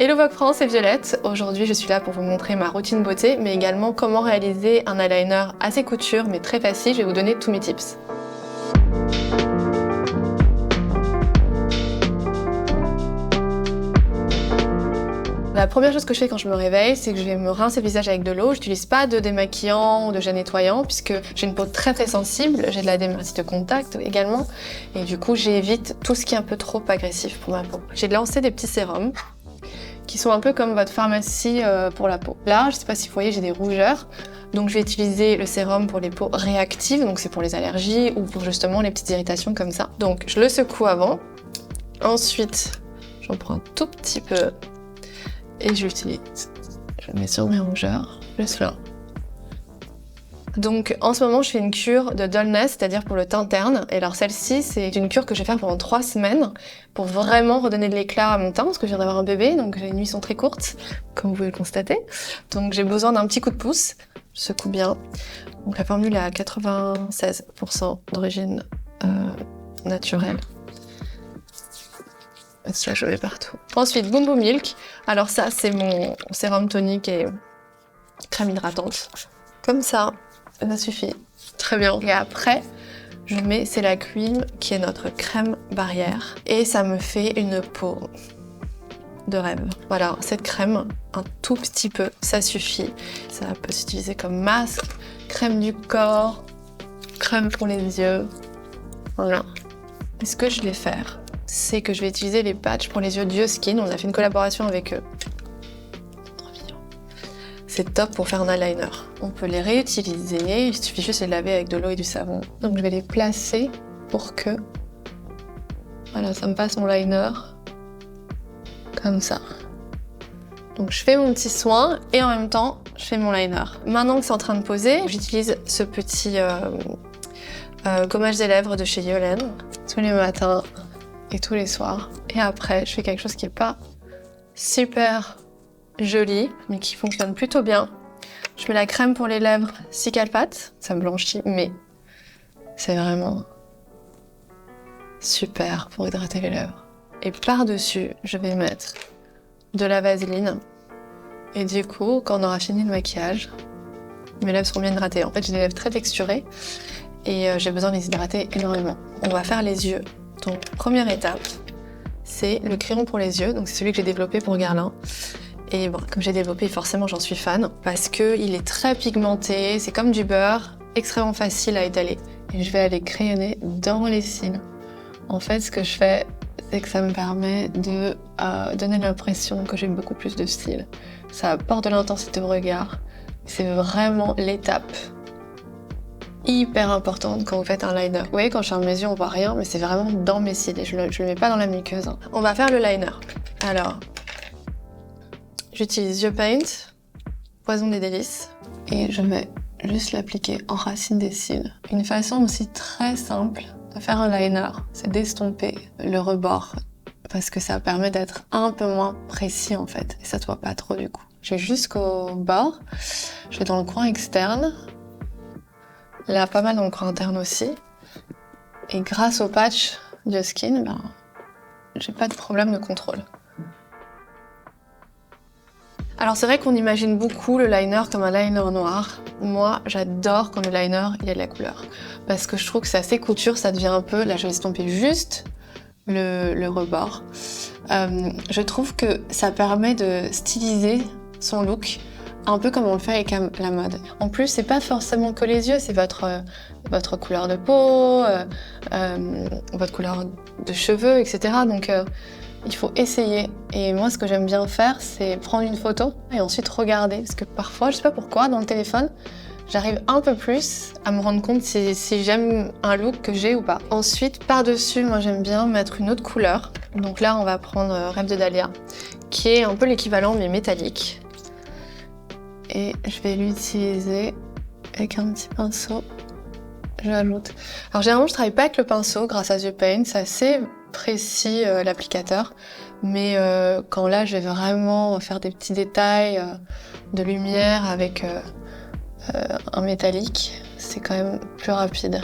Hello Vogue France, c'est Violette. Aujourd'hui, je suis là pour vous montrer ma routine beauté, mais également comment réaliser un eyeliner assez couture, mais très facile. Je vais vous donner tous mes tips. La première chose que je fais quand je me réveille, c'est que je vais me rincer le visage avec de l'eau. Je n'utilise pas de démaquillant ou de gel nettoyant puisque j'ai une peau très sensible, j'ai de la dermatite de contact également et du coup j'évite tout ce qui est un peu trop agressif pour ma peau. J'ai lancé des petits sérums qui sont un peu comme votre pharmacie pour la peau. Là, je ne sais pas si vous voyez, j'ai des rougeurs, donc je vais utiliser le sérum pour les peaux réactives, donc c'est pour les allergies ou pour justement les petites irritations comme ça. Donc je le secoue avant, ensuite j'en prends un tout petit peu et j'utilise. Je le mets sur mes rougeurs, juste là. Donc en ce moment, je fais une cure de dullness, c'est-à-dire pour le teint terne. Et alors celle-ci, c'est une cure que je vais faire pendant 3 semaines pour vraiment redonner de l'éclat à mon teint, parce que je viens d'avoir un bébé, donc les nuits sont très courtes, comme vous pouvez le constater. Donc j'ai besoin d'un petit coup de pouce. Je secoue bien. Donc la formule est à 96% d'origine naturelle. Ça, je vais partout. Ensuite, Boom Boom Milk. Alors ça, c'est mon sérum tonique et crème hydratante. Comme ça suffit. Très bien. Et après, je mets C'est la Cream, qui est notre crème barrière. Et ça me fait une peau de rêve. Voilà, cette crème, un tout petit peu, ça suffit. Ça peut s'utiliser comme masque, crème du corps, crème pour les yeux. Voilà. Et ce que je vais faire, c'est que je vais utiliser les patchs pour les yeux Dioskin. On a fait une collaboration avec eux. C'est top pour faire un eyeliner. On peut les réutiliser, il suffit juste de les laver avec de l'eau et du savon. Donc je vais les placer pour que... Voilà, ça me passe mon liner. Comme ça. Donc je fais mon petit soin et en même temps, je fais mon liner. Maintenant que c'est en train de poser, j'utilise ce petit gommage des lèvres de chez Yolène tous les matins et tous les soirs. Et après, je fais quelque chose qui n'est pas super joli, mais qui fonctionne plutôt bien. Je mets la crème pour les lèvres Cicalfate, ça me blanchit, mais c'est vraiment super pour hydrater les lèvres. Et par-dessus, je vais mettre de la vaseline. Et du coup, quand on aura fini le maquillage, mes lèvres seront bien hydratées. En fait, j'ai des lèvres très texturées et j'ai besoin de les hydrater énormément. On va faire les yeux. Donc, première étape, c'est le crayon pour les yeux. Donc, c'est celui que j'ai développé pour Guerlain. Et bon, comme j'ai développé, forcément j'en suis fan parce qu'il est très pigmenté, c'est comme du beurre, extrêmement facile à étaler. Et je vais aller crayonner dans les cils. En fait, ce que je fais, c'est que ça me permet de donner l'impression que j'ai beaucoup plus de style. Ça apporte de l'intensité au regard. C'est vraiment l'étape hyper importante quand vous faites un liner. Vous voyez, quand je ferme mes yeux, on voit rien, mais c'est vraiment dans mes cils et je le mets pas dans la muqueuse. On va faire le liner. Alors, j'utilise Yeux Paint, Poison des délices, et je vais juste l'appliquer en racine des cils. Une façon aussi très simple de faire un liner, c'est d'estomper le rebord, parce que ça permet d'être un peu moins précis en fait, et ça se voit pas trop du coup. Je vais jusqu'au bord, je vais dans le coin externe, là pas mal dans le coin interne aussi, et grâce au patch Dioskin, j'ai pas de problème de contrôle. Alors c'est vrai qu'on imagine beaucoup le liner comme un liner noir. Moi, j'adore quand le liner, il y a de la couleur. Parce que je trouve que c'est assez couture, ça devient un peu... Là, je vais estomper juste le rebord. Je trouve que ça permet de styliser son look, un peu comme on le fait avec la mode. En plus, c'est pas forcément que les yeux, c'est votre couleur de peau, votre couleur de cheveux, etc. Donc... il faut essayer. Et moi, ce que j'aime bien faire, c'est prendre une photo et ensuite regarder. Parce que parfois, je sais pas pourquoi, dans le téléphone, j'arrive un peu plus à me rendre compte si j'aime un look que j'ai ou pas. Ensuite, par-dessus, moi, j'aime bien mettre une autre couleur. Donc là, on va prendre Rêve de Dahlia, qui est un peu l'équivalent, mais métallique. Et je vais l'utiliser avec un petit pinceau. J'ajoute. Alors, généralement, je travaille pas avec le pinceau grâce à Yeux Paint. C'est assez précis l'applicateur, mais quand là je vais vraiment faire des petits détails de lumière avec un métallique, c'est quand même plus rapide.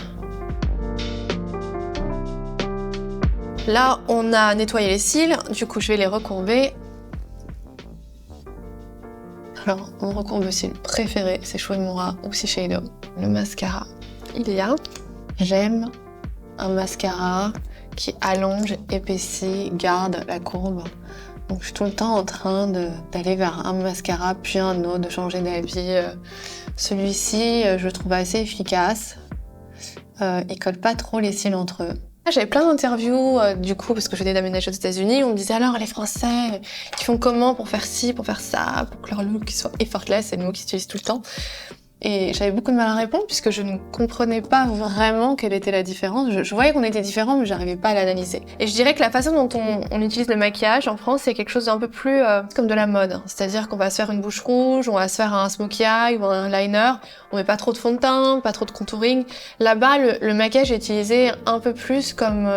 Là on a nettoyé les cils, du coup je vais les recourber Alors, mon recourbe-cils préféré, c'est Shueimura ou Shiseido. Le mascara, j'aime un mascara qui allonge, épaissit, garde la courbe. Donc je suis tout le temps en train d'aller vers un mascara puis un autre, de changer d'avis. Celui-ci, je le trouve assez efficace. Il colle pas trop les cils entre eux. J'avais plein d'interviews du coup parce que je venais d'aménager aux États-Unis. On me disait alors les Français, ils font comment pour faire ci, pour faire ça, pour que leur look soit effortless, c'est le mot qu'ils utilisent tout le temps. Et j'avais beaucoup de mal à répondre puisque je ne comprenais pas vraiment quelle était la différence. Je voyais qu'on était différents, mais j'arrivais pas à l'analyser. Et je dirais que la façon dont on utilise le maquillage en France, c'est quelque chose d'un peu plus comme de la mode. C'est-à-dire qu'on va se faire une bouche rouge, on va se faire un smokey eye ou un liner. On met pas trop de fond de teint, pas trop de contouring. Là-bas, le maquillage est utilisé un peu plus comme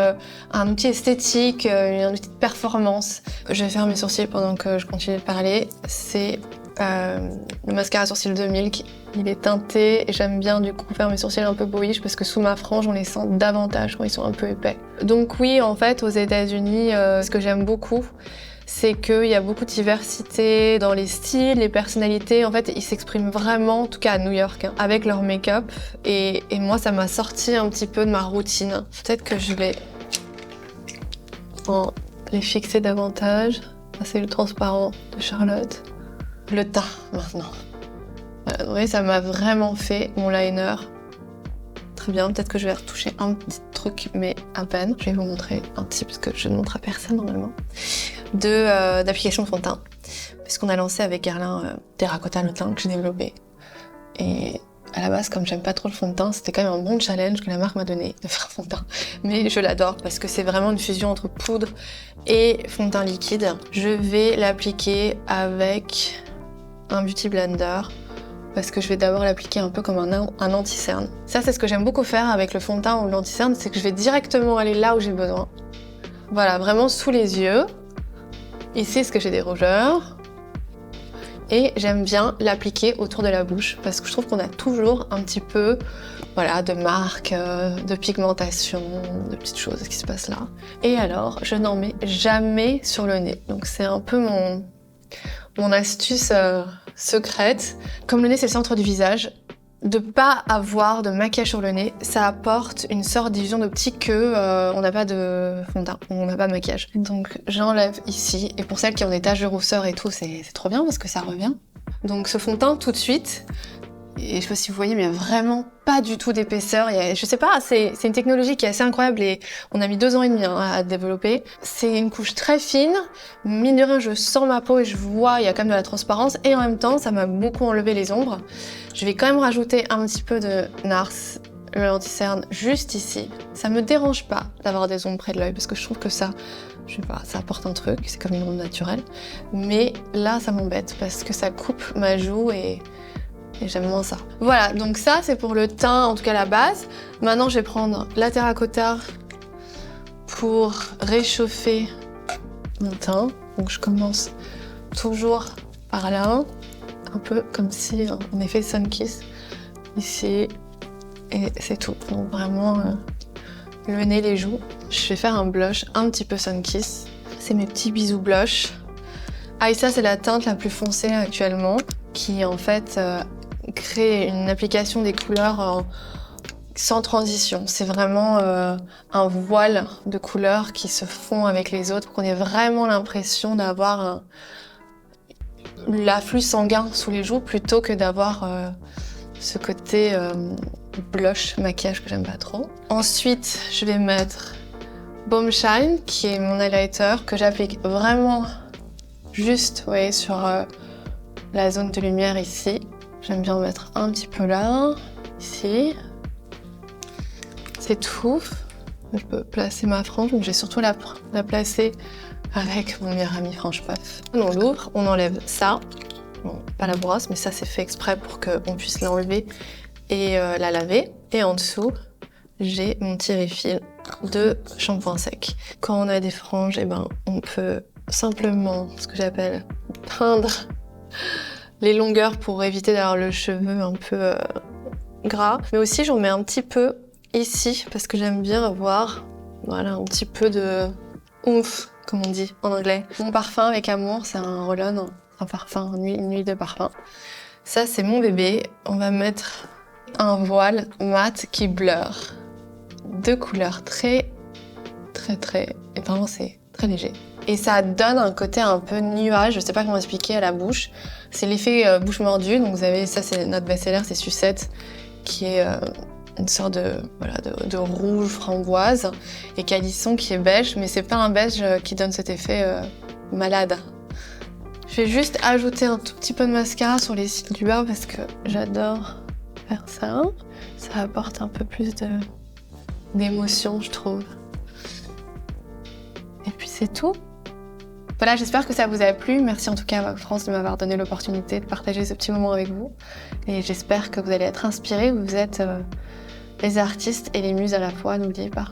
un outil esthétique, un outil de performance. Je vais faire mes sourcils pendant que je continue de parler. C'est le mascara sourcils de Milk. Il est teinté et j'aime bien du coup faire mes sourcils un peu boyish parce que sous ma frange on les sent davantage quand ils sont un peu épais. Donc oui, en fait aux États-Unis, ce que j'aime beaucoup, c'est qu'il y a beaucoup de diversité dans les styles, les personnalités. En fait, ils s'expriment vraiment, en tout cas à New York, avec leur make-up. Et moi, ça m'a sorti un petit peu de ma routine. Peut-être que je vais les fixer davantage. Ça, c'est le transparent de Charlotte. Le teint, maintenant. Voilà, vous voyez, ça m'a vraiment fait mon liner. Très bien, peut-être que je vais retoucher un petit truc, mais à peine. Je vais vous montrer un petit, parce que je ne montre à personne normalement, d'application de fond de teint. Puisqu'on a lancé avec Guerlain Terracotta le teint que j'ai développé. Et à la base, comme j'aime pas trop le fond de teint, c'était quand même un bon challenge que la marque m'a donné de faire un fond de teint. Mais je l'adore parce que c'est vraiment une fusion entre poudre et fond de teint liquide. Je vais l'appliquer avec un Beauty Blender parce que je vais d'abord l'appliquer un peu comme un anti-cerne. Ça, c'est ce que j'aime beaucoup faire avec le fond de teint ou l'anti-cerne, c'est que je vais directement aller là où j'ai besoin. Voilà, vraiment sous les yeux. Ici, est-ce que j'ai des rougeurs? Et j'aime bien l'appliquer autour de la bouche parce que je trouve qu'on a toujours un petit peu de marques, de pigmentation, de petites choses qui se passent là. Et alors, je n'en mets jamais sur le nez. Donc c'est un peu mon astuce secrète. Comme le nez, c'est le centre du visage, de pas avoir de maquillage sur le nez, ça apporte une sorte d'illusion d'optique que on n'a pas de fond de teint, on n'a pas de maquillage. Donc j'enlève ici, et pour celles qui ont des taches de rousseur et tout, c'est trop bien parce que ça revient. Donc ce fond de teint tout de suite, et je sais pas si vous voyez, mais il n'y a vraiment pas du tout d'épaisseur. Je sais pas, c'est une technologie qui est assez incroyable et on a mis 2 ans et demi à développer. C'est une couche très fine, mine de rien, je sens ma peau et je vois, il y a quand même de la transparence et en même temps, ça m'a beaucoup enlevé les ombres. Je vais quand même rajouter un petit peu de NARS, le anti-cerne, juste ici. Ça me dérange pas d'avoir des ombres près de l'œil parce que je trouve que ça, je sais pas, ça apporte un truc, c'est comme une ombre naturelle. Mais là, ça m'embête parce que ça coupe ma joue et j'aime moins ça. Voilà, donc ça c'est pour le teint, en tout cas la base. Maintenant je vais prendre la terracotta pour réchauffer mon teint. Donc je commence toujours par là, un peu comme si on avait fait Sun Kiss ici, et c'est tout. Donc vraiment le nez, les joues. Je vais faire un blush un petit peu Sun Kiss. C'est mes petits bisous blush. Ah et ça c'est la teinte la plus foncée actuellement, qui en fait crée une application des couleurs sans transition. C'est vraiment un voile de couleurs qui se fond avec les autres pour qu'on ait vraiment l'impression d'avoir l'afflux sanguin sous les joues plutôt que d'avoir ce côté blush, maquillage que j'aime pas trop. Ensuite, je vais mettre Bomb Shine, qui est mon highlighter que j'applique vraiment juste, vous voyez, sur la zone de lumière ici. J'aime bien en mettre un petit peu là, ici. C'est tout. Je peux placer ma frange, mais je vais surtout la placer avec mon meilleur ami frange puff. On l'ouvre, on enlève ça. Bon, pas la brosse, mais ça c'est fait exprès pour qu'on puisse l'enlever et la laver. Et en dessous, j'ai mon petit refill de shampoing sec. Quand on a des franges, on peut simplement, ce que j'appelle, peindre les longueurs pour éviter d'avoir le cheveu un peu gras. Mais aussi j'en mets un petit peu ici parce que j'aime bien avoir un petit peu de oomph comme on dit en anglais. Mon parfum avec amour, c'est un roll-on, un parfum, une huile de parfum. Ça, c'est mon bébé. On va mettre un voile mat qui blur. De couleurs très, et vraiment c'est très léger. Et ça donne un côté un peu nuage, je sais pas comment expliquer, à la bouche. C'est l'effet bouche mordue, donc vous avez, ça c'est notre best-seller, c'est Sucette, qui est une sorte de rouge framboise, et Calisson qui est beige, mais c'est pas un beige qui donne cet effet malade. Je vais juste ajouter un tout petit peu de mascara sur les cils du bas parce que j'adore faire ça. Ça apporte un peu plus d'émotion, je trouve. Et puis c'est tout. Voilà, j'espère que ça vous a plu. Merci en tout cas à France de m'avoir donné l'opportunité de partager ce petit moment avec vous. Et j'espère que vous allez être inspirés. Vous êtes les artistes et les muses à la fois, n'oubliez pas.